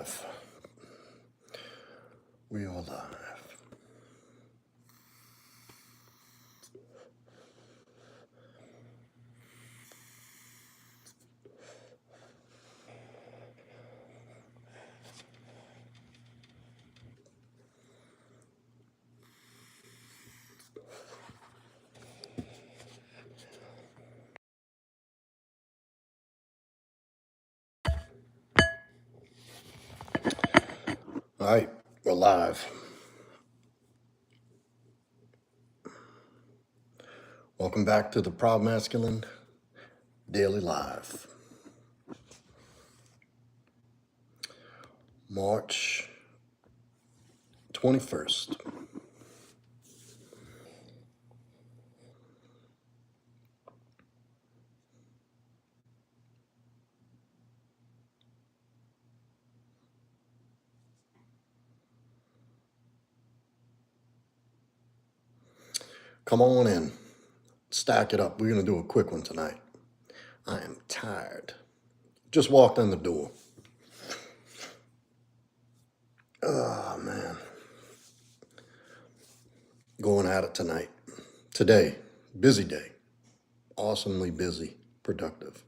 live. We are live. All right, we're live. Welcome back to the Proudmasculine Daily Live. March 21st. Come on in. Stack it up. We're going to do a quick one tonight. I am tired. Just walked in the door. Oh, man. Going at it tonight. Today, busy day. Awesomely busy, productive.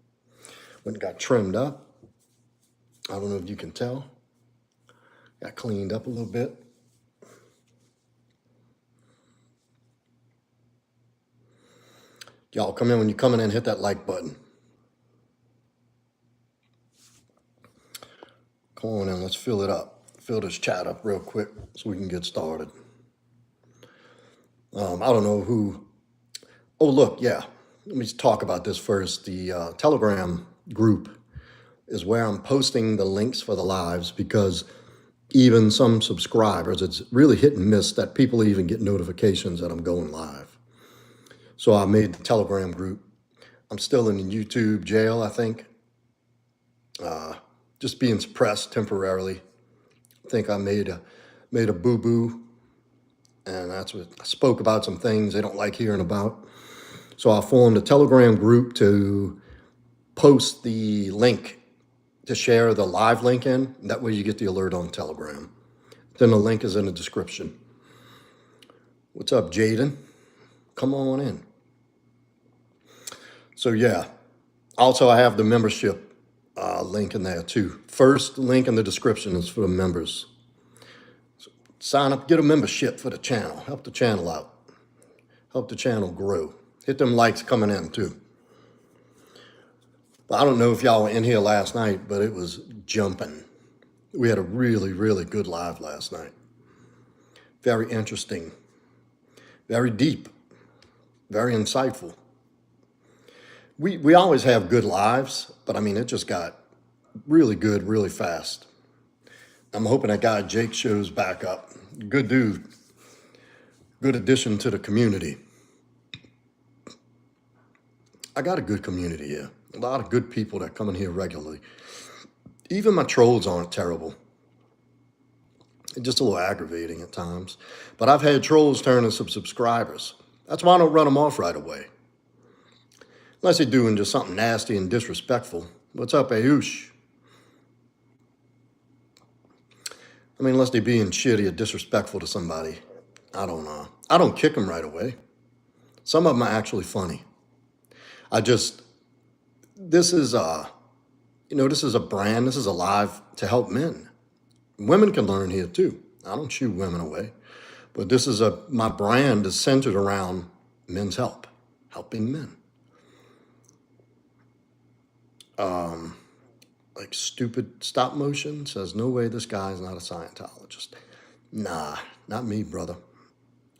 Went and got trimmed up. I don't know if you can tell. Got cleaned up a little bit. Y'all come in, when you're coming in, hit that like button. Come on in, let's fill it up. Fill this chat up real quick so we can get started. I don't know who. Oh, look, yeah. Let me talk about this first. The Telegram group is where I'm posting the links for the lives, because even some subscribers, it's really hit and miss that people even get notifications that I'm going live. So I made the Telegram group. I'm still in the YouTube jail, I think. Just being suppressed temporarily. I think I made a boo-boo, and that's what I spoke about, some things they don't like hearing about. So I formed a Telegram group to post the link, to share the live link in. That way you get the alert on Telegram. Then the link is in the description. What's up, Jaden? Come on in. So yeah, also I have the membership link in there too. First link in the description is for the members. So sign up, get a membership for the channel. Help the channel out. Help the channel grow. Hit them likes coming in too. But I don't know if y'all were in here last night, but it was jumping. We had a really, really good live last night. Very interesting. Very deep. Very insightful. We always have good lives, but I mean, it just got really good, really fast. I'm hoping that guy Jake shows back up. Good dude. Good addition to the community. I got a good community here. A lot of good people that come in here regularly. Even my trolls aren't terrible. It's just a little aggravating at times. But I've had trolls turn into some subscribers. That's why I don't run them off right away. Unless they're doing just something nasty and disrespectful. What's up, Ayush? I mean, unless they're being shitty or disrespectful to somebody. I don't kick them right away. Some of them are actually funny. This is a brand, this is a live to help men. Women can learn here too. I don't shoo women away. But my brand is centered around men's help, helping men. Like stupid stop motion says, no way this guy is not a Scientologist. Nah, not me, brother.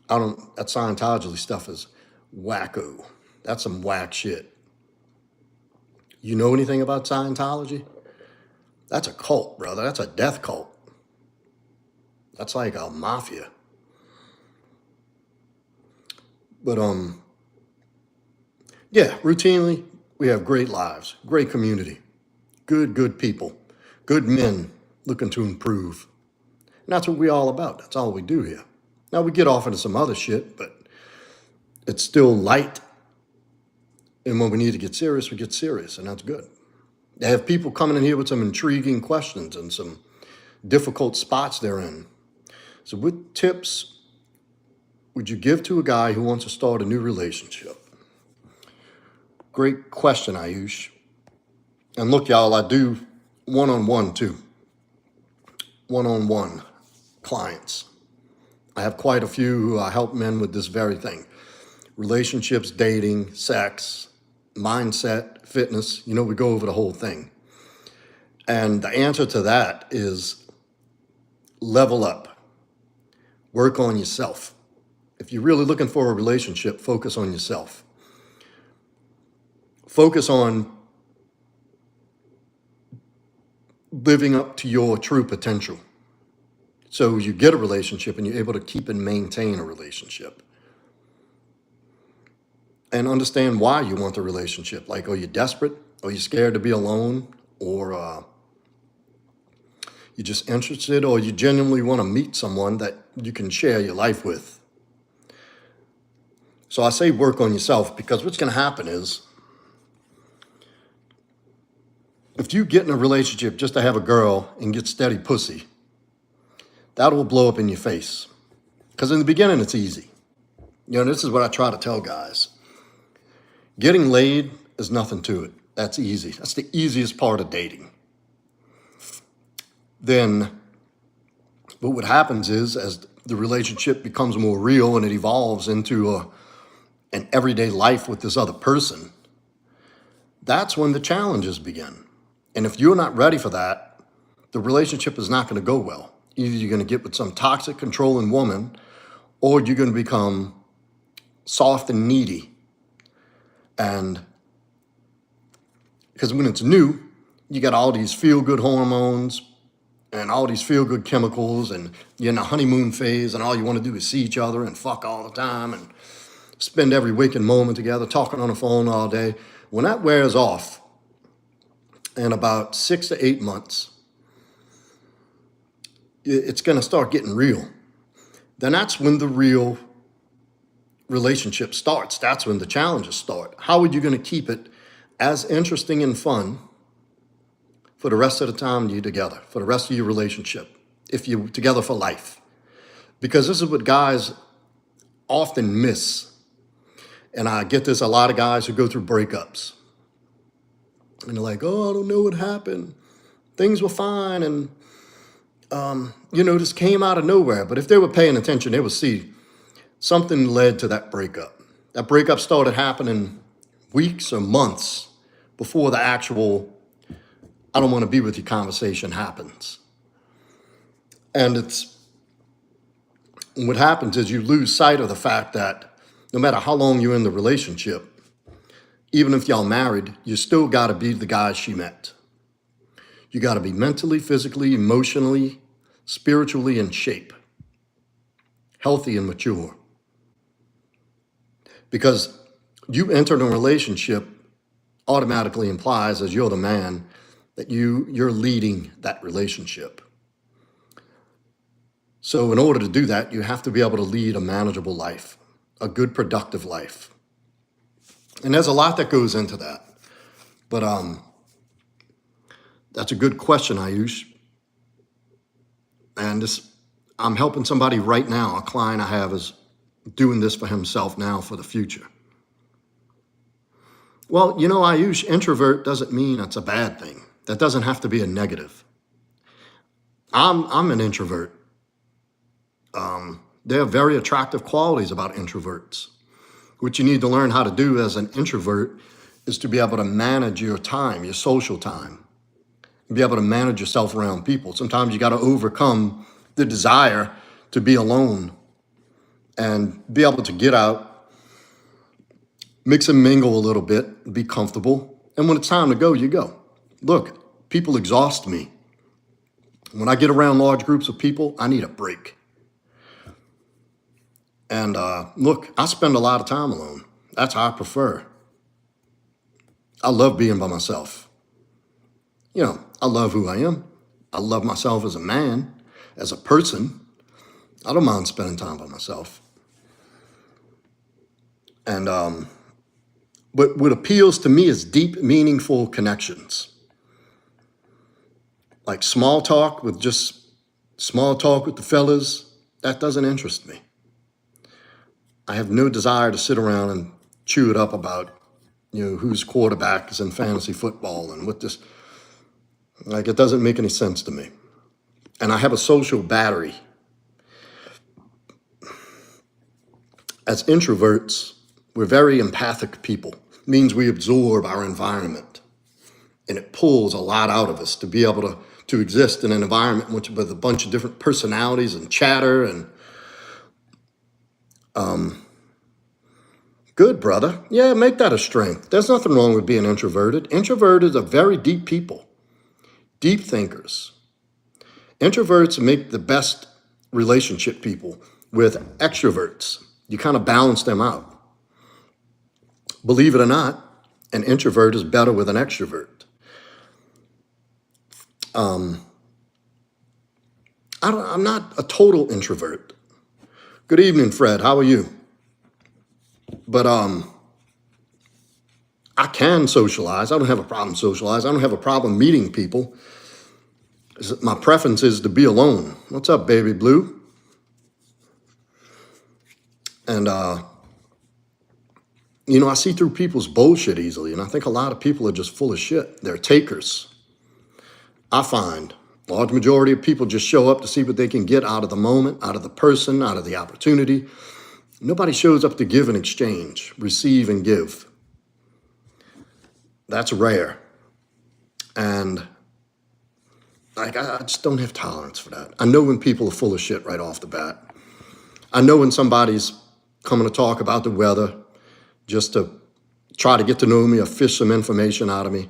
That Scientology stuff is wacko. That's some whack shit. You know anything about Scientology? That's a cult, brother. That's a death cult. That's like a mafia. But yeah, routinely we have great lives, great community, good people, good men looking to improve. And that's what we're all about. That's all we do here. Now we get off into some other shit, but it's still light. And when we need to get serious, we get serious, and that's good. They have people coming in here with some intriguing questions and some difficult spots they're in. So what tips would you give to a guy who wants to start a new relationship? Great question, Ayush. And look, y'all, I do one-on-one too. One-on-one clients. I have quite a few who I help men with this very thing. Relationships, dating, sex, mindset, fitness. We go over the whole thing. And the answer to that is level up. Work on yourself. If you're really looking for a relationship, focus on yourself. Focus on living up to your true potential. So you get a relationship and you're able to keep and maintain a relationship. And understand why you want the relationship. Like, are you desperate? Are you scared to be alone? Or you're just interested? Or you genuinely want to meet someone that you can share your life with? So I say work on yourself, because what's going to happen is, if you get in a relationship just to have a girl and get steady pussy, that will blow up in your face. Because in the beginning, it's easy. This is what I try to tell guys. Getting laid is nothing to it. That's easy. That's the easiest part of dating. Then, but what happens is, as the relationship becomes more real and it evolves into an everyday life with this other person, that's when the challenges begin. And if you're not ready for that, the relationship is not going to go well. Either you're going to get with some toxic, controlling woman, or you're going to become soft and needy. And because when it's new, you got all these feel-good hormones and all these feel-good chemicals, and you're in a honeymoon phase, and all you want to do is see each other and fuck all the time and spend every waking moment together, talking on the phone all day. When that wears off, in about 6 to 8 months, it's going to start getting real. Then that's when the real relationship starts. That's when the challenges start. How are you going to keep it as interesting and fun for the rest of the time you're together, for the rest of your relationship, if you're together for life? Because this is what guys often miss. And I get this, a lot of guys who go through breakups. And they're like, oh, I don't know what happened. Things were fine. And, this came out of nowhere. But if they were paying attention, they would see something led to that breakup. That breakup started happening weeks or months before the actual, I don't want to be with you conversation happens. And what happens is you lose sight of the fact that no matter how long you're in the relationship, even if y'all married, you still got to be the guy she met. You got to be mentally, physically, emotionally, spiritually in shape, healthy and mature. Because you enter a relationship automatically implies, as you're the man, that you're leading that relationship. So in order to do that, you have to be able to lead a manageable life, a good, productive life. And there's a lot that goes into that. But that's a good question, Ayush. And I'm helping somebody right now. A client I have is doing this for himself now for the future. Well, Ayush, introvert doesn't mean it's a bad thing. That doesn't have to be a negative. I'm an introvert. There are very attractive qualities about introverts. What you need to learn how to do as an introvert is to be able to manage your time, your social time, and be able to manage yourself around people. Sometimes you got to overcome the desire to be alone and be able to get out, mix and mingle a little bit, be comfortable. And when it's time to go, you go. Look, people exhaust me. When I get around large groups of people, I need a break. And look, I spend a lot of time alone. That's how I prefer. I love being by myself. I love who I am. I love myself as a man, as a person. I don't mind spending time by myself. And but what appeals to me is deep, meaningful connections. Like small talk with just Small talk with the fellas, that doesn't interest me. I have no desire to sit around and chew it up about, whose quarterback is in fantasy football and what this, like, it doesn't make any sense to me. And I have a social battery. As introverts, we're very empathic people. It means we absorb our environment. And it pulls a lot out of us to be able to exist in an environment with a bunch of different personalities and chatter and good, brother. Yeah, make that a strength. There's nothing wrong with being introverted. Introverted are very deep people, deep thinkers. Introverts make the best relationship people with extroverts. You kind of balance them out. Believe it or not, an introvert is better with an extrovert. I'm not a total introvert. Good evening, Fred. How are you? But I can socialize. I don't have a problem socializing. I don't have a problem meeting people. My preference is to be alone. What's up, baby blue? And, I see through people's bullshit easily, and I think a lot of people are just full of shit. They're takers. I find a large majority of people just show up to see what they can get out of the moment, out of the person, out of the opportunity. Nobody shows up to give and exchange, receive and give. That's rare. And I just don't have tolerance for that. I know when people are full of shit right off the bat. I know when somebody's coming to talk about the weather just to try to get to know me or fish some information out of me.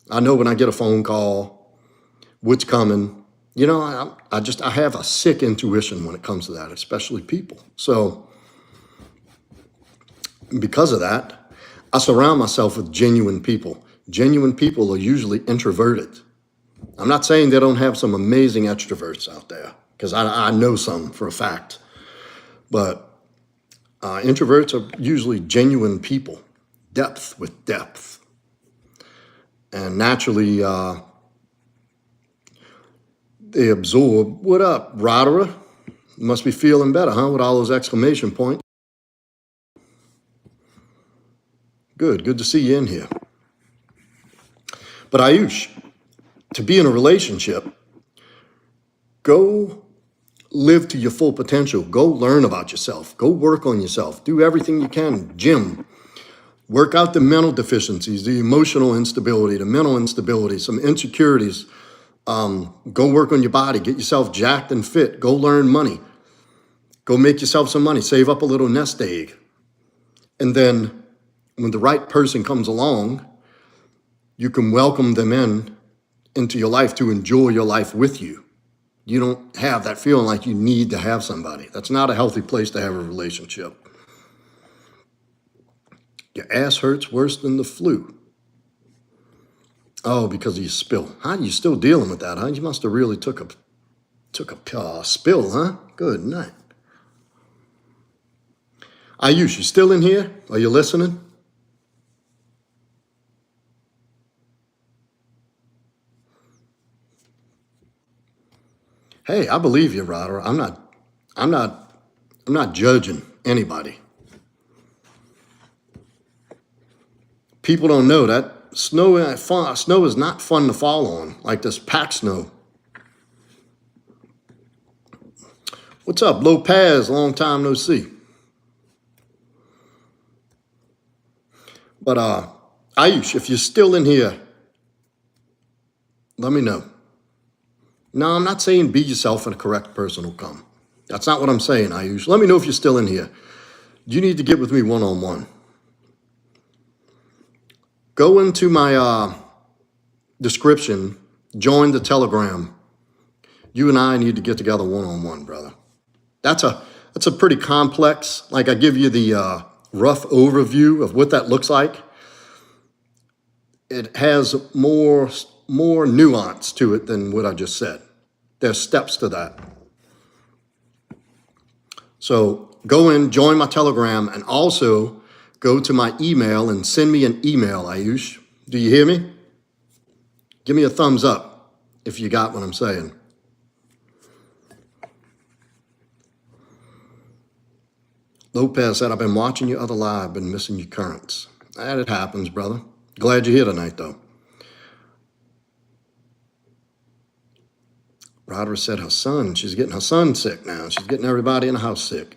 I know when I get a phone call, what's coming. I have a sick intuition when it comes to that, especially people. So because of that, I surround myself with genuine people. Genuine people are usually introverted. I'm not saying they don't have some amazing extroverts out there, because I know some for a fact. But introverts are usually genuine people, depth with depth. And naturally, they absorb. What up, Rodera? You must be feeling better, huh, with all those exclamation points. Good to see you in here. But Ayush, to be in a relationship, go live to your full potential. Go learn about yourself. Go work on yourself. Do everything you can. Gym. Work out the mental deficiencies, the emotional instability, the mental instability, some insecurities. Go work on your body. Get yourself jacked and fit. Go learn money. Go make yourself some money. Save up a little nest egg. And then when the right person comes along, you can welcome them into your life to enjoy your life with you. You don't have that feeling like you need to have somebody. That's not a healthy place to have a relationship. Your ass hurts worse than the flu. Oh, because of your spill. Huh? You still dealing with that, huh? You must have really took a spill, huh? Good night. Ayush, you still in here? Are you listening? Hey, I believe you, Ryder. I'm not judging anybody. People don't know that snow is not fun to fall on, like this packed snow. What's up, Lopez? Long time no see. But Ayush, if you're still in here, let me know. No, I'm not saying be yourself and a correct person will come. That's not what I'm saying, Ayush. Let me know if you're still in here. You need to get with me one-on-one. Go into my description, join the Telegram. You and I need to get together one-on-one, brother. That's a pretty complex, like I give you the rough overview of what that looks like. It has more nuance to it than what I just said. There's steps to that. So go in, join my Telegram, and also go to my email and send me an email, Ayush. Do you hear me? Give me a thumbs up if you got what I'm saying. Lopez said, I've been watching your other live, been missing your currents. And it happens, brother. Glad you're here tonight, though. Roderick said she's getting her son sick now. She's getting everybody in the house sick.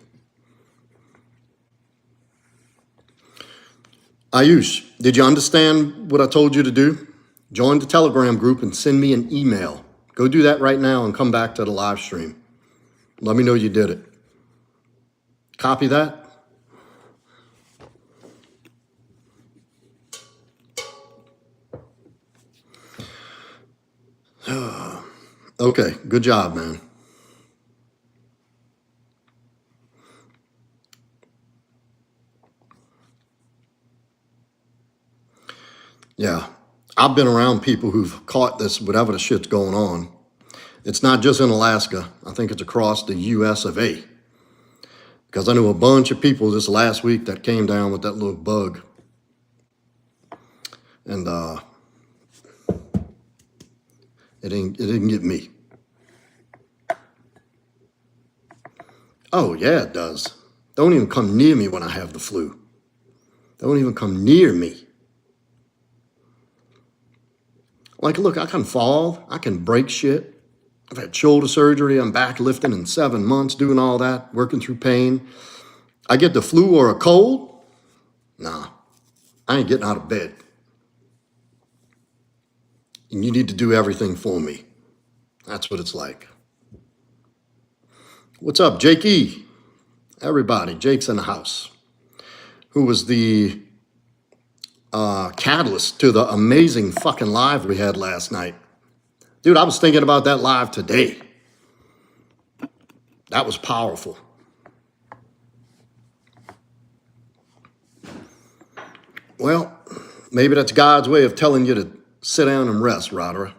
Ayush, did you understand what I told you to do? Join the Telegram group and send me an email. Go do that right now and come back to the live stream. Let me know you did it. Copy that. Okay, good job, man. Yeah, I've been around people who've caught this, whatever the shit's going on. It's not just in Alaska. I think it's across the US of A. Because I knew a bunch of people this last week that came down with that little bug. And it didn't get me. Oh, yeah, it does. Don't even come near me when I have the flu. Don't even come near me. Like, look, I can fall. I can break shit. I've had shoulder surgery. I'm back lifting in 7 months, doing all that, working through pain. I get the flu or a cold? Nah, I ain't getting out of bed. And you need to do everything for me. That's what it's like. What's up, Jake E? Everybody, Jake's in the house. Who was the catalyst to the amazing fucking live we had last night. Dude, I was thinking about that live today. That was powerful. Well, maybe that's God's way of telling you to sit down and rest, Roderick.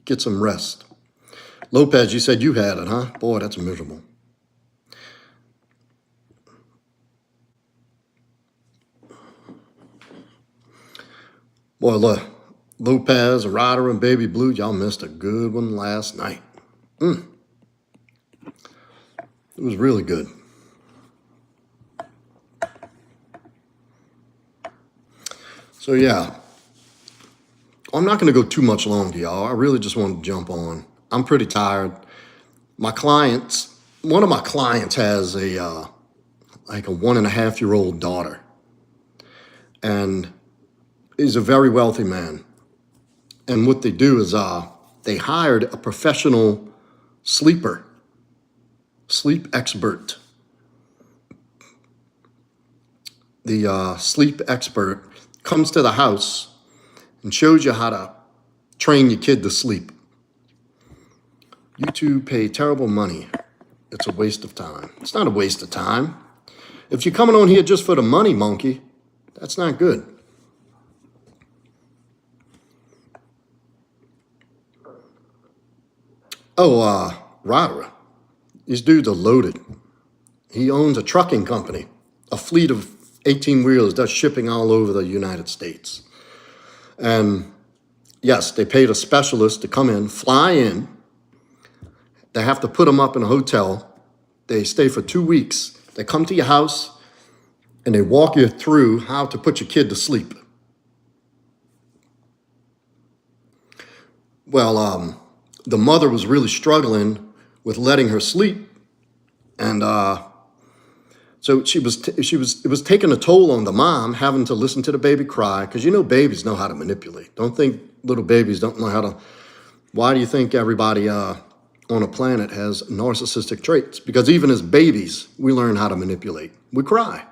Get some rest. Lopez, you said you had it, huh? Boy, that's miserable. Boy, look, Lopez, Ryder, and Baby Blue, y'all missed a good one last night. It was really good. So yeah, I'm not going to go too much longer, y'all. I really just wanted to jump on. I'm pretty tired. One of my clients has a 1.5-year-old daughter, and he's a very wealthy man. And what they do is they hired a professional sleep expert. The sleep expert comes to the house and shows you how to train your kid to sleep. You two pay terrible money. It's a waste of time. It's not a waste of time. If you're coming on here just for the money, monkey, that's not good. Oh, Roderick, these dudes are loaded. He owns a trucking company, a fleet of 18-wheelers that's shipping all over the United States. And yes, they paid a specialist to come in, fly in. They have to put them up in a hotel. They stay for 2 weeks. They come to your house and they walk you through how to put your kid to sleep. Well, the mother was really struggling with letting her sleep, and so it was taking a toll on the mom, having to listen to the baby cry, because babies know how to manipulate. Don't think little babies don't know how to. Why do you think everybody on a planet has narcissistic traits? Because even as babies, we learn how to manipulate. We cry.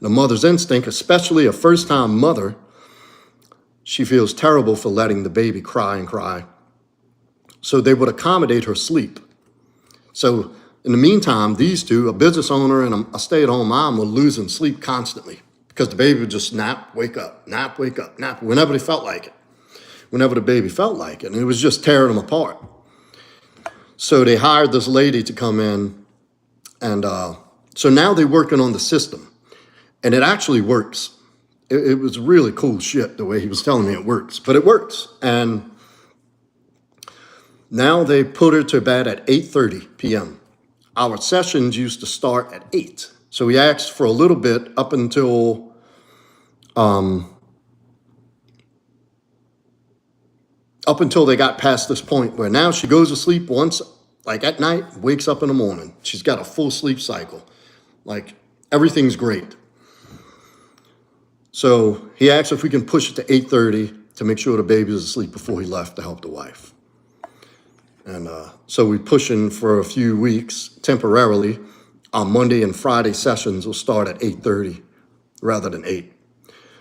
The mother's instinct, especially a first-time mother, she feels terrible for letting the baby cry and cry. So they would accommodate her sleep. So in the meantime, these two, a business owner and a stay-at-home mom, were losing sleep constantly because the baby would just nap, wake up, nap, wake up, nap, whenever they felt like it, whenever the baby felt like it. And it was just tearing them apart. So they hired this lady to come in. And so now they're working on the system. And it actually works. It was really cool shit the way he was telling me it works. But it works. And now they put her to bed at 8:30 p.m. Our sessions used to start at 8. So he asked for a little bit up until they got past this point where now she goes to sleep once, like at night, wakes up in the morning. She's got a full sleep cycle. Like everything's great. So he asked if we can push it to 8:30 to make sure the baby was asleep before he left to help the wife. And so we're pushing for a few weeks temporarily. Our Monday and Friday sessions will start at 8:30 rather than 8.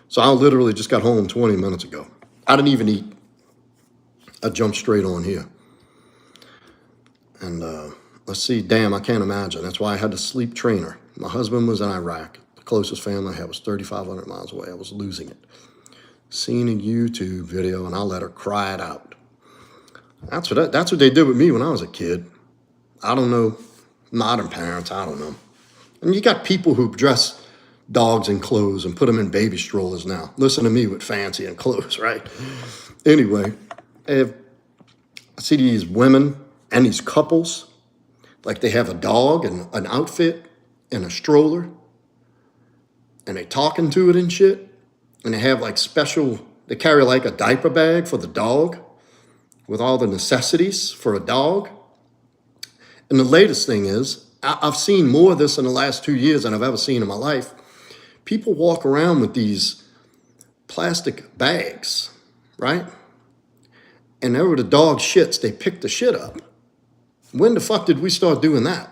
So I literally just got home 20 minutes ago. I didn't even eat. I jumped straight on here. And let's see, damn, I can't imagine. That's why I had to sleep trainer. My husband was in Iraq. The closest family I had was 3,500 miles away. I was losing it. Seen a YouTube video and I let her cry it out. That's what they did with me when I was a kid. I don't know, modern parents, I don't know. And you got people who dress dogs in clothes and put them in baby strollers now. Listen to me with fancy and clothes, right? Anyway, I see these women and these couples, like they have a dog and an outfit and a stroller, and they talking to it and shit, and they have like they carry like a diaper bag for the dog with all the necessities for a dog. And the latest thing is, I've seen more of this in the last 2 years than I've ever seen in my life. People walk around with these plastic bags, right? And whenever the dog shits, they pick the shit up. When the fuck did we start doing that?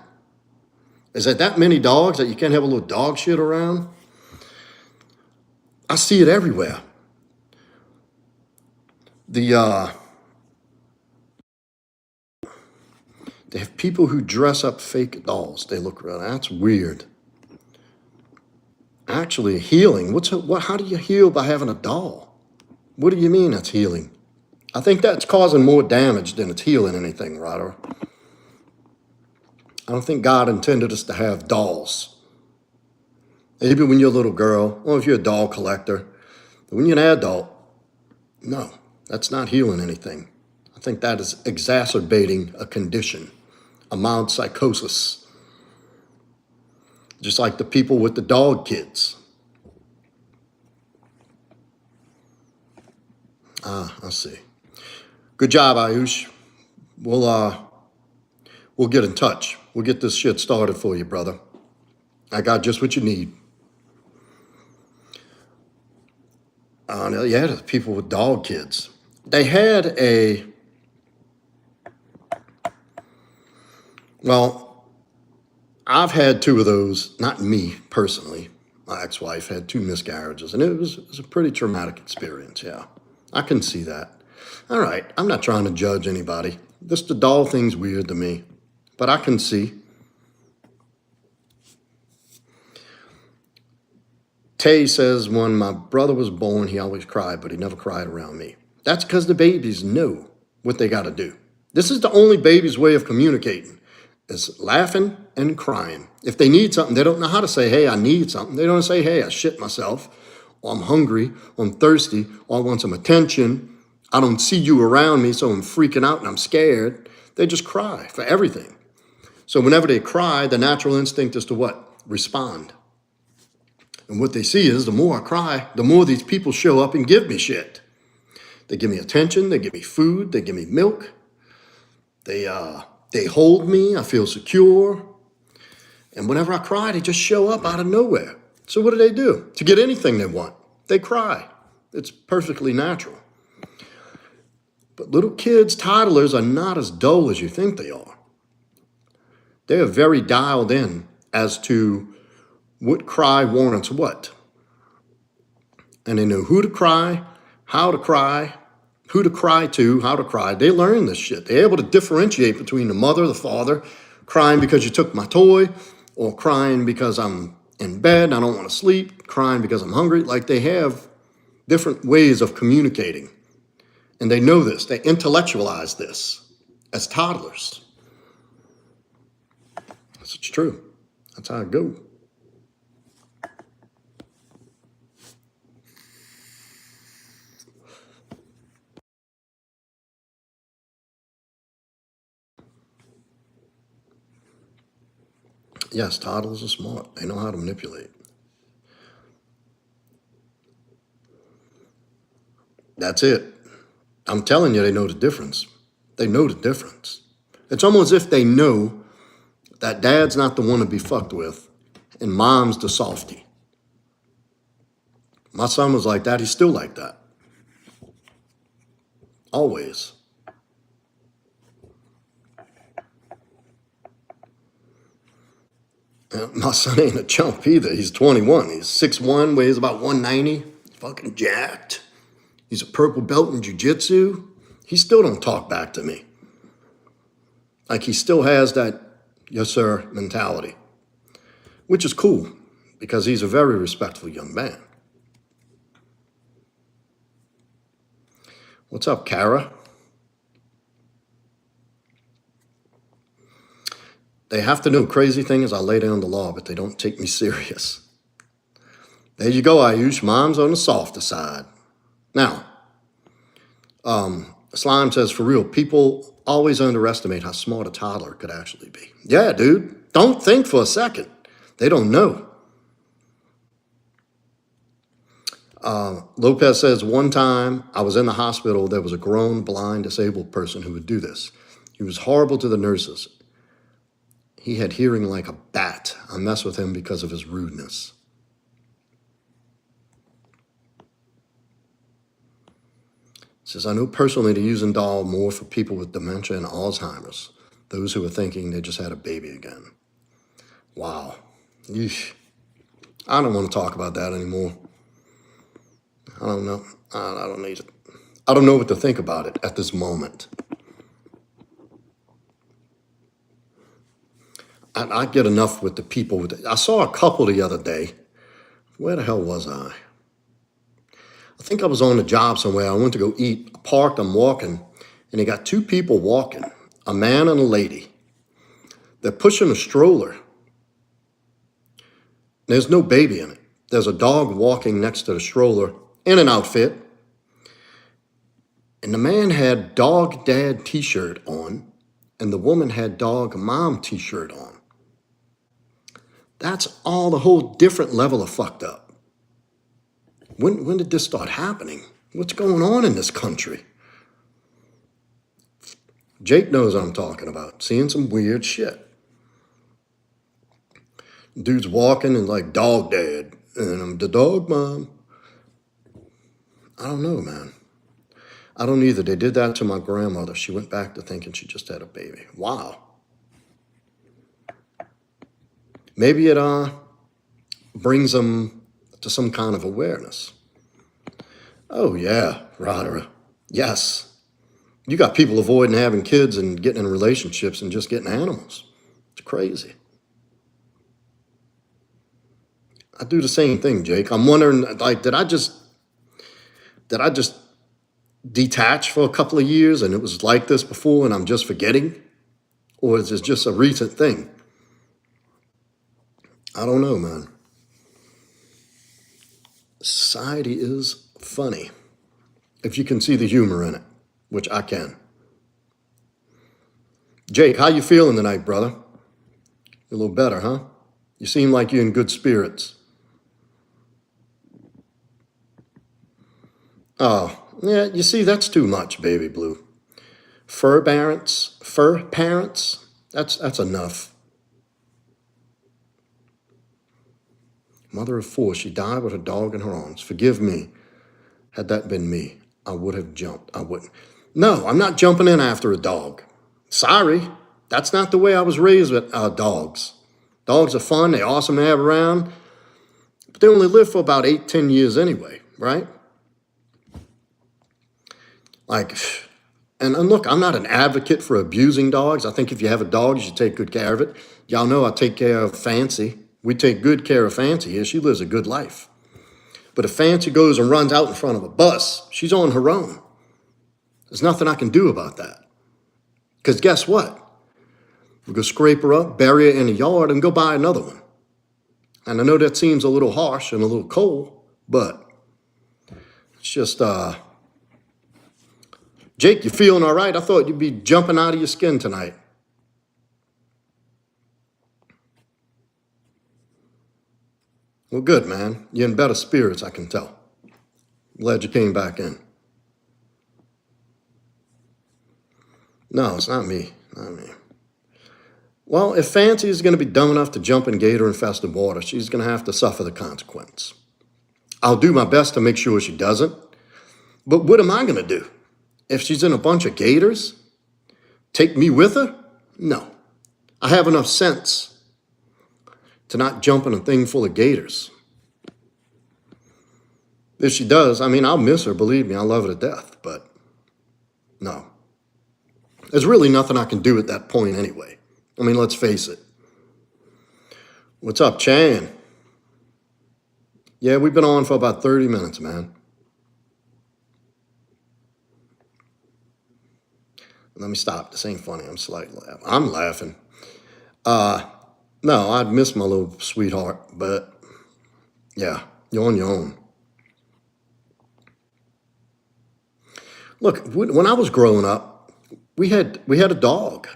Is there that many dogs that you can't have a little dog shit around? I see it everywhere. They have people who dress up fake dolls. They look around. That's weird. Actually, healing. How do you heal by having a doll? What do you mean that's healing? I think that's causing more damage than it's healing anything, Ryder. I don't think God intended us to have dolls. Maybe when you're a little girl, or if you're a doll collector. But when you're an adult, no, that's not healing anything. I think that is exacerbating a condition, a mild psychosis. Just like the people with the dog kids. I see. Good job, Ayush. We'll get in touch. We'll get this shit started for you, brother. I got just what you need. Yeah, the people with dog kids. They had I've had 2 of those, not me personally. My ex-wife had 2 miscarriages, and it was a pretty traumatic experience, yeah. I can see that. All right, I'm not trying to judge anybody. The doll thing's weird to me, but I can see. Tay says, when my brother was born, he always cried, but he never cried around me. That's because the babies know what they got to do. This is the only baby's way of communicating, is laughing and crying. If they need something, they don't know how to say, hey, I need something. They don't say, hey, I shit myself, or I'm hungry, or I'm thirsty, or I want some attention. I don't see you around me, so I'm freaking out and I'm scared. They just cry for everything. So whenever they cry, the natural instinct is to what? Respond. And what they see is the more I cry, the more these people show up and give me shit. They give me attention, they give me food, they give me milk. They hold me, I feel secure. And whenever I cry, they just show up out of nowhere. So what do? To get anything they want, they cry. It's perfectly natural. But little kids, toddlers, are not as dull as you think they are. They are very dialed in as to what cry warrants what. And they know who to cry, how to cry, who to cry to, how to cry. They learn this shit. They're able to differentiate between the mother, the father, crying because you took my toy, or crying because I'm in bed, I don't want to sleep, crying because I'm hungry. Like, they have different ways of communicating. And they know this. They intellectualize this as toddlers. It's true. That's how it goes. Yes, toddlers are smart. They know how to manipulate. That's it. I'm telling you, they know the difference. They know the difference. It's almost as if they know that dad's not the one to be fucked with and mom's the softie. My son was like that. He's still like that. Always. My son ain't a chump either. He's 21. He's 6'1", weighs about 190. Fucking jacked. He's a purple belt in jiu-jitsu. He still don't talk back to me. Like he still has that yes sir mentality, which is cool because he's a very respectful young man. What's up, Kara? They have to know. Crazy thing is I lay down the law, but they don't take me serious. There you go, Ayush. Mom's on the softer side. Now, Slime says, for real, people always underestimate how smart a toddler could actually be. Yeah, dude. Don't think for a second. They don't know. Lopez says, one time I was in the hospital, there was a grown, blind, disabled person who would do this. He was horrible to the nurses. He had hearing like a bat. I mess with him because of his rudeness. Says, I know personally they're using doll more for people with dementia and Alzheimer's. Those who are thinking they just had a baby again. Wow. Yeesh. I don't want to talk about that anymore. I don't know. I don't need it. I don't know what to think about it at this moment. I get enough with the people. I saw a couple the other day. Where the hell was I? I think I was on a job somewhere. I went to go eat. I parked, I'm walking, and they got two people walking, a man and a lady. They're pushing a stroller. There's no baby in it. There's a dog walking next to the stroller in an outfit. And the man had dog dad t-shirt on, and the woman had dog mom t-shirt on. That's all the whole different level of fucked up. When did this start happening? What's going on in this country? Jake knows what I'm talking about. Seeing some weird shit. Dude's walking and like dog dad. And I'm the dog mom. I don't know, man. I don't either. They did that to my grandmother. She went back to thinking she just had a baby. Wow. Maybe it brings them to some kind of awareness. Oh, yeah, Rodera. Yes. You got people avoiding having kids and getting in relationships and just getting animals. It's crazy. I do the same thing, Jake. I'm wondering, like, did I just detach for a couple of years and it was like this before and I'm just forgetting? Or is this just a recent thing? I don't know, man. Society is funny. If you can see the humor in it, which I can. Jake, how you feeling tonight, brother? A little better, huh? You seem like you're in good spirits. Oh, yeah, you see, that's too much, baby blue. Fur parents, that's enough. Mother of four, she died with her dog in her arms. Forgive me. Had that been me, I would have jumped. I wouldn't. No, I'm not jumping in after a dog. Sorry, that's not the way I was raised with dogs. Dogs are fun, they're awesome to have around, but they only live for about 8-10 years anyway, right? Like, and look, I'm not an advocate for abusing dogs. I think if you have a dog, you should take good care of it. Y'all know I take care of Fancy. We take good care of Fancy here. She lives a good life. But if Fancy goes and runs out in front of a bus, she's on her own. There's nothing I can do about that. Because guess what? We go scrape her up, bury her in the yard, and go buy another one. And I know that seems a little harsh and a little cold, but it's just, Jake, you feeling all right? I thought you'd be jumping out of your skin tonight. Well, good, man. You're in better spirits, I can tell. Glad you came back in. No, it's not me. Not me. Well, if Fancy is going to be dumb enough to jump in gator-infested water, she's going to have to suffer the consequence. I'll do my best to make sure she doesn't. But what am I going to do? If she's in a bunch of gators, take me with her? No. I have enough sense to not jump in a thing full of gators. If she does, I mean, I'll miss her, believe me, I love her to death, but no. There's really nothing I can do at that point anyway. I mean, let's face it. What's up, Chan? Yeah, we've been on for about 30 minutes, man. Let me stop. This ain't funny. I'm laughing. No, I'd miss my little sweetheart, but yeah, you're on your own. Look, when I was growing up, we had a dog.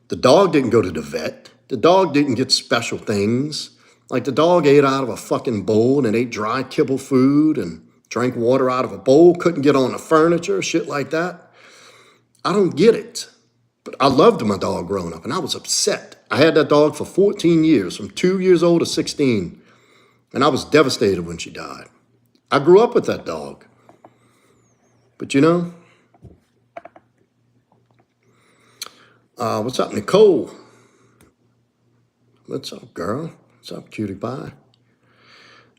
The dog didn't go to the vet. The dog didn't get special things. Like the dog ate out of a fucking bowl and ate dry kibble food and drank water out of a bowl, couldn't get on the furniture, shit like that. I don't get it. But I loved my dog growing up and I was upset. I had that dog for 14 years, from 2 years old to 16. And I was devastated when she died. I grew up with that dog. But you know, what's up, Nicole? What's up, girl? What's up, cutie pie?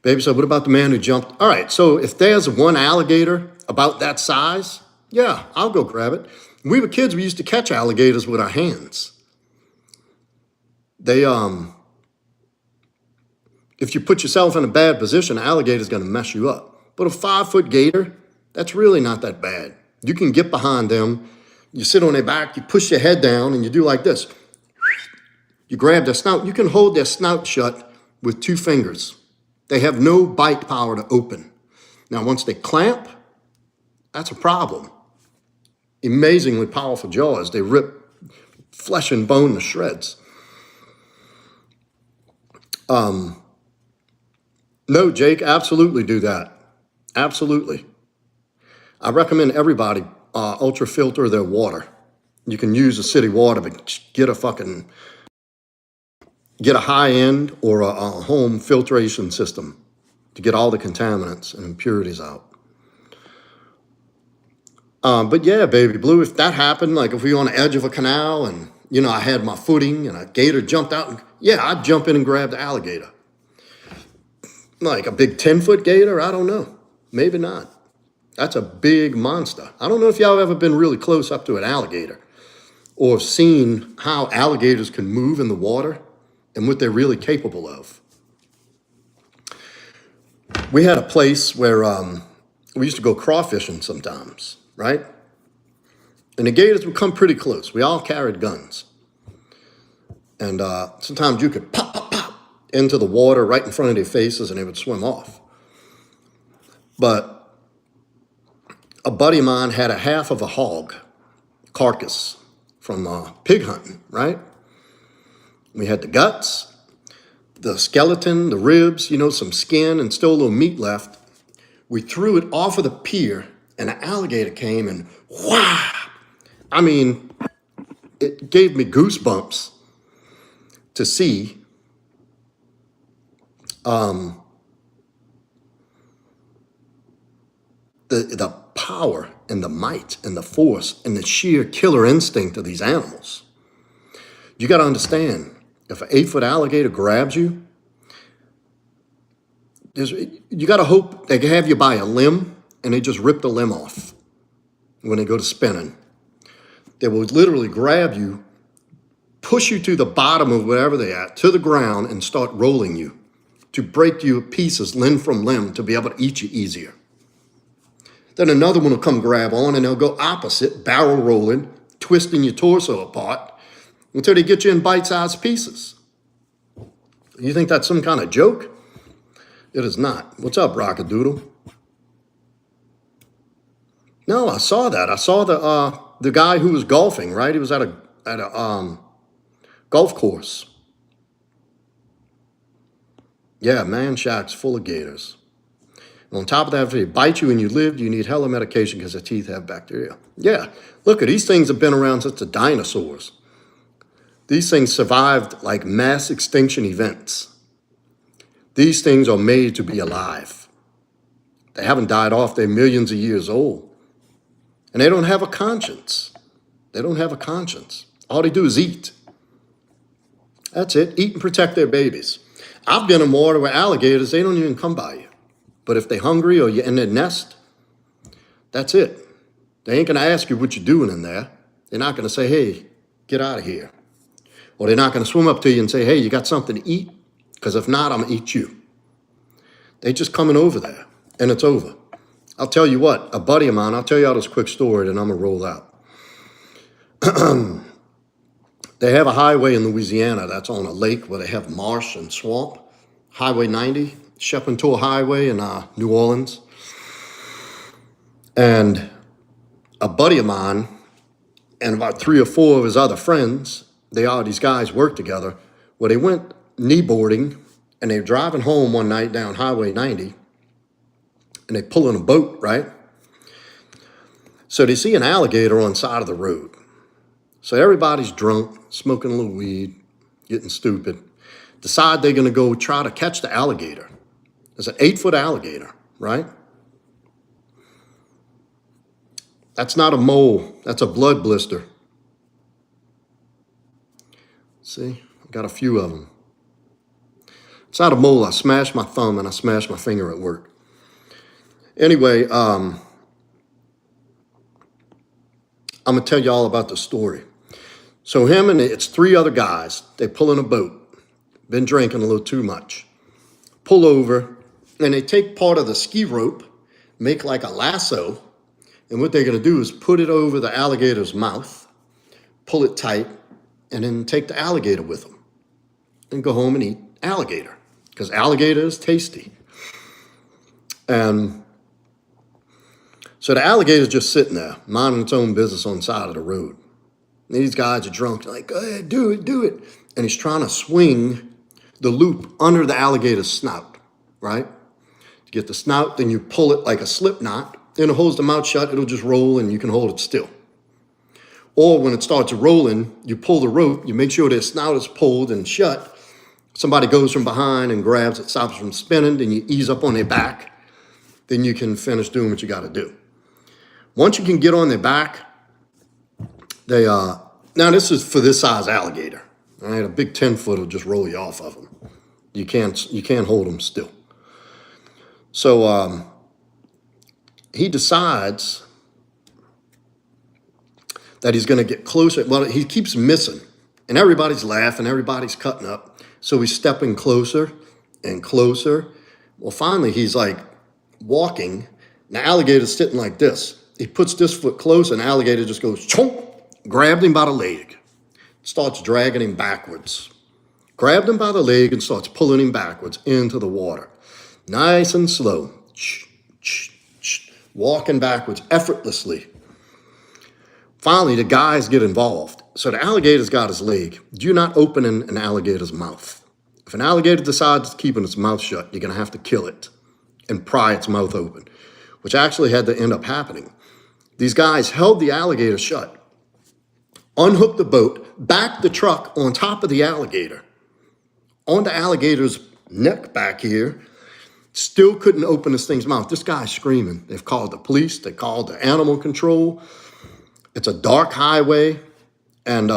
Baby said, what about the man who jumped? All right, so if there's one alligator about that size, yeah, I'll go grab it. When we were kids, we used to catch alligators with our hands. They, if you put yourself in a bad position, an alligator's gonna mess you up. But a 5-foot gator, that's really not that bad. You can get behind them, you sit on their back, you push your head down, and you do like this. You grab their snout. You can hold their snout shut with 2 fingers. They have no bite power to open. Now, once they clamp, that's a problem. Amazingly powerful jaws. They rip flesh and bone to shreds. No, Jake, absolutely do that. Absolutely. I recommend everybody ultra filter their water. You can use a city water, but get a high end or a home filtration system to get all the contaminants and impurities out. But yeah, baby blue, if that happened, like if we were on the edge of a canal and, you know, I had my footing and a gator jumped out, and, yeah, I'd jump in and grab the alligator. Like a big 10-foot gator? I don't know. Maybe not. That's a big monster. I don't know if y'all have ever been really close up to an alligator or seen how alligators can move in the water and what they're really capable of. We had a place where we used to go crawfishing sometimes, right? And the gators would come pretty close. We all carried guns. And sometimes you could pop, pop, pop into the water right in front of their faces and they would swim off. But a buddy of mine had a half of a hog carcass from pig hunting, right? We had the guts, the skeleton, the ribs, you know, some skin and still a little meat left. We threw it off of the pier and an alligator came and whah! I mean, it gave me goosebumps to see the power and the might and the force and the sheer killer instinct of these animals. You got to understand, if an 8-foot alligator grabs you, you got to hope they can have you by a limb and they just rip the limb off when they go to spinning. They will literally grab you, push you to the bottom of wherever they're at, to the ground, and start rolling you to break you to pieces limb from limb to be able to eat you easier. Then another one will come grab on and they'll go opposite, barrel rolling, twisting your torso apart until they get you in bite-sized pieces. You think that's some kind of joke? It is not. What's up, Rockadoodle? No, I saw that. I saw the guy who was golfing, right? He was at a golf course. Yeah, man shack's full of gators. And on top of that, if they bite you and you live, you need hella medication because the teeth have bacteria. Yeah, look, these things have been around since the dinosaurs. These things survived like mass extinction events. These things are made to be alive. They haven't died off, they're millions of years old. And they don't have a conscience. They don't have a conscience. All they do is eat. That's it, eat and protect their babies. I've been in water where alligators, they don't even come by you. But if they're hungry or you're in their nest, that's it. They ain't gonna ask you what you're doing in there. They're not gonna say, hey, get out of here. Or they're not gonna swim up to you and say, hey, you got something to eat? Because if not, I'm gonna eat you. They just coming over there, and it's over. I'll tell you what, a buddy of mine, I'll tell you all this quick story, and I'm gonna roll out. They have a highway in Louisiana that's on a lake where they have marsh and swamp. Highway 90, Shepentour Highway in New Orleans. And a buddy of mine and about 3 or 4 of his other friends, these guys work together, where they went kneeboarding and they were driving home one night down Highway 90 and they pull in a boat, right? So they see an alligator on the side of the road. So everybody's drunk, smoking a little weed, getting stupid. Decide they're gonna go try to catch the alligator. It's an 8-foot alligator, right? That's not a mole, that's a blood blister. See, I've got a few of them. It's not a mole, I smashed my thumb and I smashed my finger at work. Anyway, I'm gonna tell you all about the story. So him and it's 3 other guys, they pull in a boat, been drinking a little too much, pull over, and they take part of the ski rope, make like a lasso, and what they're gonna do is put it over the alligator's mouth, pull it tight, and then take the alligator with them, and go home and eat alligator, because alligator is tasty. And so the alligator's just sitting there, minding its own business on the side of the road. And these guys are drunk, they're like, go ahead, do it, do it. And he's trying to swing the loop under the alligator's snout, right? To get the snout, then you pull it like a slip knot, and it holds the mouth shut, it'll just roll and you can hold it still. Or when it starts rolling, you pull the rope, you make sure their snout is pulled and shut. Somebody goes from behind and grabs it, stops from spinning, then you ease up on their back, then you can finish doing what you gotta do. Once you can get on their back, now this is for this size alligator. All right, a big 10-foot will just roll you off of them. You can't hold them still. So he decides that he's gonna get closer. Well, he keeps missing and everybody's laughing, everybody's cutting up. So he's stepping closer and closer. Well, finally he's like walking. The alligator's sitting like this. He puts this foot close and the alligator just goes chomp, grabbed him by the leg, starts dragging him backwards. Grabbed him by the leg and starts pulling him backwards into the water. Nice and slow, walking backwards effortlessly. Finally, the guys get involved. So the alligator's got his leg. Do not open an alligator's mouth. If an alligator decides to keep its mouth shut, you're gonna have to kill it and pry its mouth open, which actually had to end up happening. These guys held the alligator shut, unhooked the boat, backed the truck on top of the alligator, on the alligator's neck back here, still couldn't open this thing's mouth. This guy's screaming. They've called the police, they called the animal control. It's a dark highway, and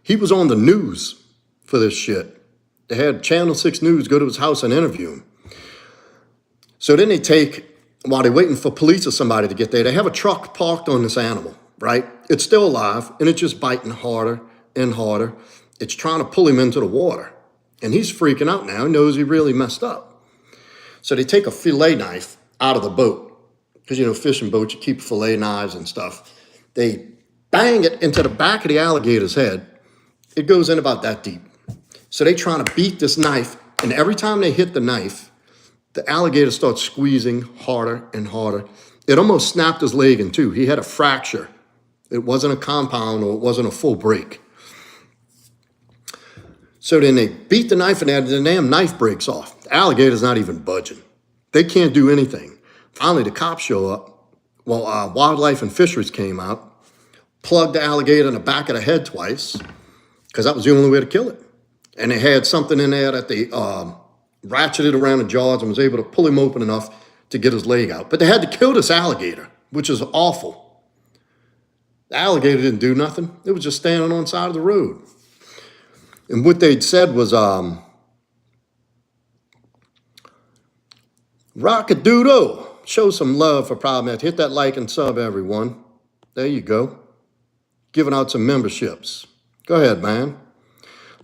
he was on the news for this shit. They had Channel 6 News go to his house and interview him. So then while they're waiting for police or somebody to get there, they have a truck parked on this animal, right? It's still alive, and it's just biting harder and harder. It's trying to pull him into the water. And he's freaking out now. He knows he really messed up. So they take a fillet knife out of the boat. Because, you know, fishing boats, you keep fillet knives and stuff. They bang it into the back of the alligator's head. It goes in about that deep. So they trying to beat this knife. And every time they hit the knife, the alligator starts squeezing harder and harder. It almost snapped his leg in two. He had a fracture. It wasn't a compound or it wasn't a full break. So then they beat the knife and the damn knife breaks off. The alligator's not even budging. They can't do anything. Finally, the cops show up. Well, Wildlife and Fisheries came out, plugged the alligator in the back of the head twice, because that was the only way to kill it. And they had something in there that they ratcheted around the jaws and was able to pull him open enough to get his leg out. But they had to kill this alligator, which is awful. The alligator didn't do nothing. It was just standing on the side of the road. And what they'd said was, rock-a-doodle, show some love for Proudmasculine. Hit that like and sub, everyone. There you go. Giving out some memberships. Go ahead, man.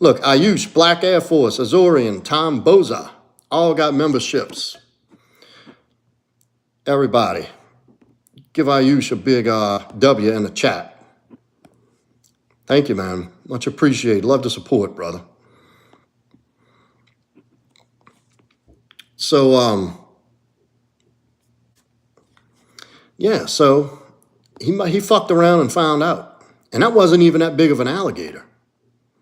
Look, Ayush, Black Air Force, Azorian, Tom Boza, all got memberships. Everybody, give Ayush a big W in the chat. Thank you, man. Much appreciated. Love the support, brother. So, yeah, so he fucked around and found out. And that wasn't even that big of an alligator.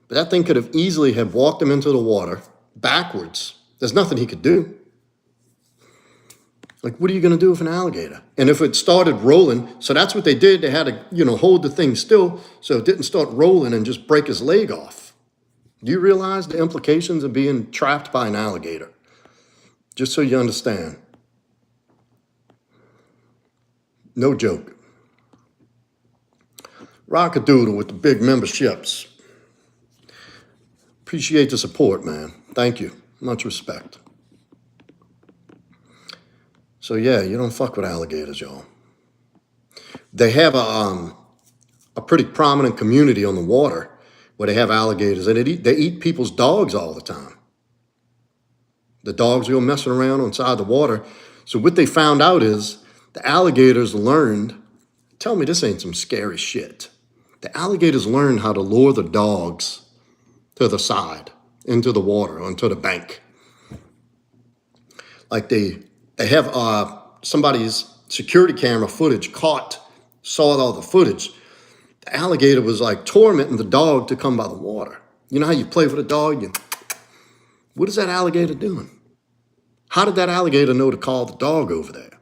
But that thing could have easily have walked him into the water backwards. There's nothing he could do. Like, what are you going to do with an alligator? And if it started rolling, so that's what they did. They had to, hold the thing still so it didn't start rolling and just break his leg off. Do you realize the implications of being trapped by an alligator? Just so you understand. No joke. Rock-a-doodle with the big memberships. Appreciate the support, man. Thank you. Much respect. So yeah, you don't fuck with alligators, y'all. They have a pretty prominent community on the water where they have alligators, and they eat people's dogs all the time. The dogs go messing around on side of the water. So what they found out is the alligators learned, tell me this ain't some scary shit. The alligators learned how to lure the dogs to the side, into the water, onto the bank. Like they have somebody's security camera footage saw all the footage. The alligator was like tormenting the dog to come by the water. You know how you play with a dog? What is that alligator doing? How did that alligator know to call the dog over there?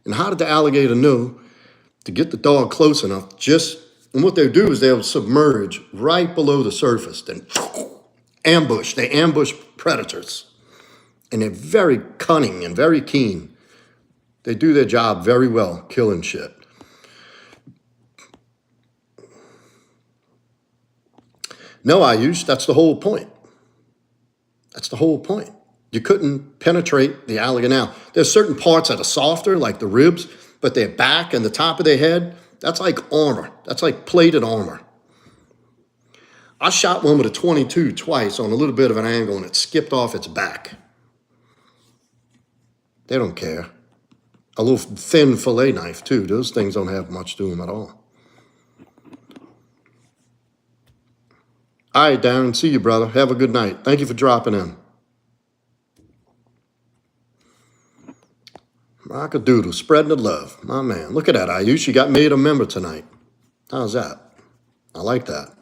And how did the alligator know to get the dog close enough? And what they'll do is they'll submerge right below the surface, then ambush. They ambush predators. And they're very cunning and very keen. They do their job very well, killing shit. No, Ayush, that's the whole point. That's the whole point. You couldn't penetrate the alligator. Now, there's certain parts that are softer, like the ribs, but their back and the top of their head, that's like armor. That's like plated armor. I shot one with a 22 twice on a little bit of an angle, and it skipped off its back. They don't care. A little thin fillet knife, too. Those things don't have much to them at all. All right, Darren. See you, brother. Have a good night. Thank you for dropping in. Rock-a-doodle, spreading the love. My man. Look at that, Ayush. You got made a member tonight. How's that? I like that.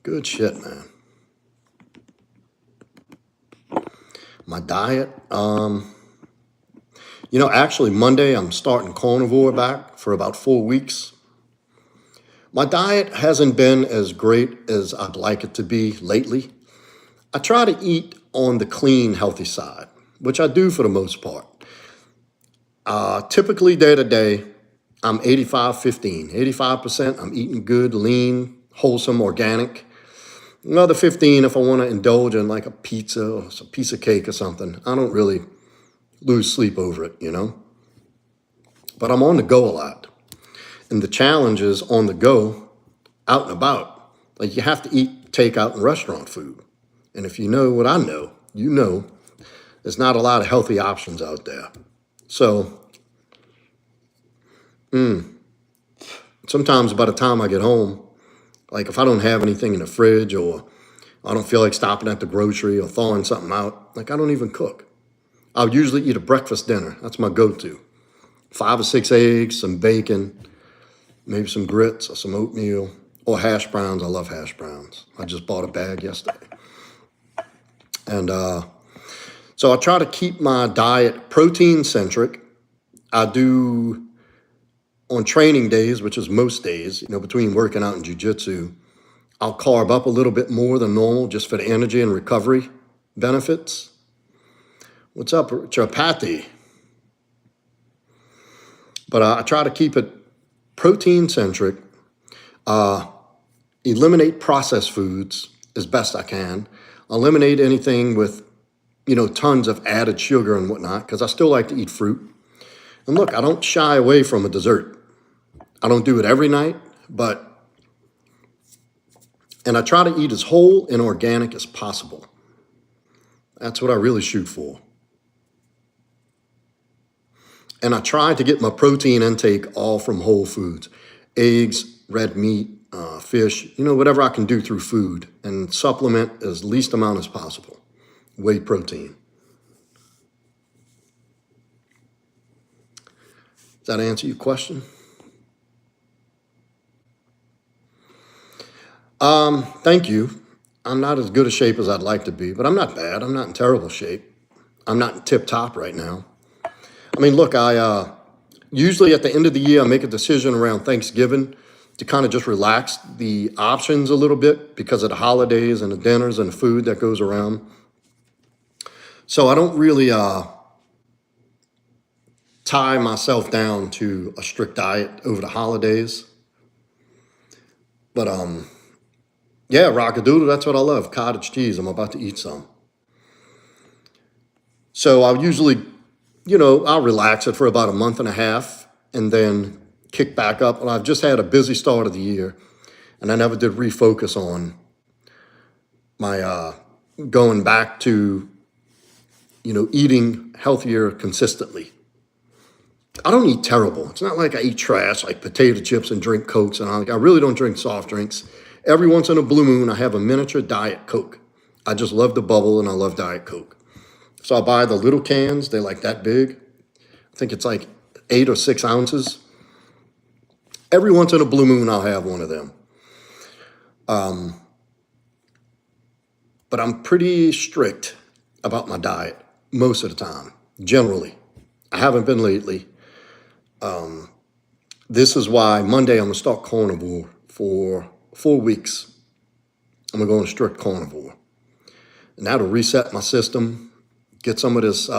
Good shit, man. My diet, actually Monday I'm starting carnivore back for about 4 weeks. My diet hasn't been as great as I'd like it to be lately. I try to eat on the clean, healthy side, which I do for the most part. Typically day to day, I'm 85-15. 85% I'm eating good, lean, wholesome, organic. Another 15 if I want to indulge in like a pizza or a piece of cake or something. I don't really lose sleep over it, But I'm on the go a lot. And the challenge is on the go, out and about. Like you have to eat takeout and restaurant food. And if you know what I know, there's not a lot of healthy options out there. So, sometimes by the time I get home, like if I don't have anything in the fridge or I don't feel like stopping at the grocery or thawing something out, like I don't even cook. I'll usually eat a breakfast dinner. That's my go-to. 5 or 6 eggs, some bacon, maybe some grits or some oatmeal, or hash browns. I love hash browns. I just bought a bag yesterday. And so I try to keep my diet protein-centric. I do, on training days, which is most days, between working out and jiu-jitsu, I'll carb up a little bit more than normal just for the energy and recovery benefits. What's up, Chapati? But I try to keep it protein-centric, eliminate processed foods as best I can, eliminate anything with, tons of added sugar and whatnot, because I still like to eat fruit. And look, I don't shy away from a dessert. I don't do it every night, and I try to eat as whole and organic as possible. That's what I really shoot for. And I try to get my protein intake all from whole foods, eggs, red meat, fish, whatever I can do through food, and supplement as least amount as possible. Whey protein. Does that answer your question? Thank you. I'm not as good a shape as I'd like to be, but I'm not bad. I'm not in terrible shape. I'm not in tip top right now. I mean, look, I usually at the end of the year, I make a decision around Thanksgiving to kind of just relax the options a little bit because of the holidays and the dinners and the food that goes around. So I don't really tie myself down to a strict diet over the holidays. But yeah, rockadoodle, that's what I love. Cottage cheese. I'm about to eat some. So I'll usually, I'll relax it for about a month and a half and then kick back up. And I've just had a busy start of the year, and I never did refocus on my going back to, eating healthier consistently. I don't eat terrible. It's not like I eat trash like potato chips and drink Cokes. And I really don't drink soft drinks. Every once in a blue moon, I have a miniature Diet Coke. I just love the bubble and I love Diet Coke. So I buy the little cans. They're like that big. I think it's like 8 or 6 ounces. Every once in a blue moon, I'll have one of them. But I'm pretty strict about my diet most of the time, generally. I haven't been lately. This is why Monday I'm going to start carnivore for 4 weeks. I'm going to go on strict carnivore. And that'll reset my system, get some of this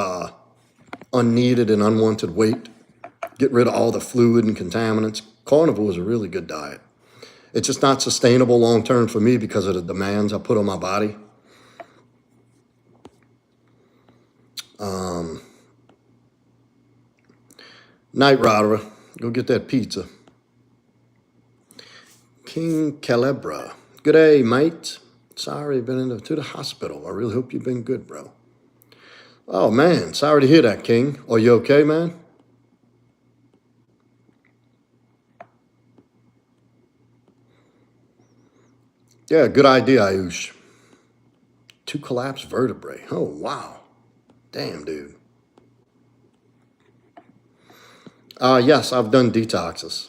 unneeded and unwanted weight, get rid of all the fluid and contaminants. Carnivore is a really good diet. It's just not sustainable long term for me because of the demands I put on my body. Night Rider, go get that pizza. King Calebra, good day, mate. Sorry, been to the hospital. I really hope you've been good, bro. Oh, man, sorry to hear that, King. Are you okay, man? Yeah, good idea, Ayush. 2 collapsed vertebrae. Oh, wow. Damn, dude. Yes, I've done detoxes.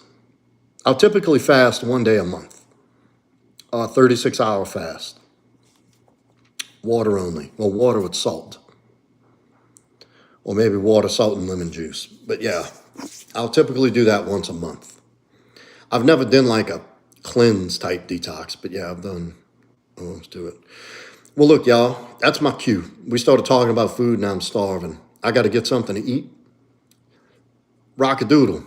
I'll typically fast 1 day a month. 36-hour fast. Water only. Well, water with salt. Or maybe water, salt, and lemon juice. But yeah, I'll typically do that once a month. I've never done like a cleanse type detox, but yeah, I've done. Oh, let's do it. Well, look, y'all, that's my cue. We started talking about food, and I'm starving. I got to get something to eat. Rockadoodle.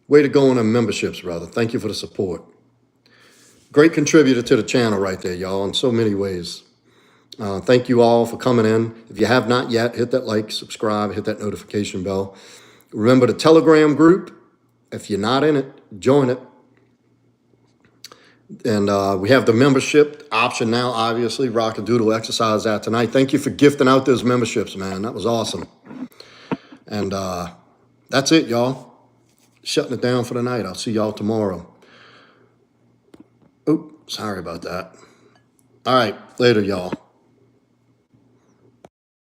Way to go on them memberships, brother. Thank you for the support. Great contributor to the channel right there, y'all, in so many ways. Thank you all for coming in. If you have not yet, hit that like, subscribe, hit that notification bell. Remember the Telegram group. If you're not in it, join it. And we have the membership option now, obviously. Rockadoodle exercise that tonight. Thank you for gifting out those memberships, man. That was awesome. And that's it, y'all. Shutting it down for the night. I'll see y'all tomorrow. Oh, sorry about that. All right, later, y'all.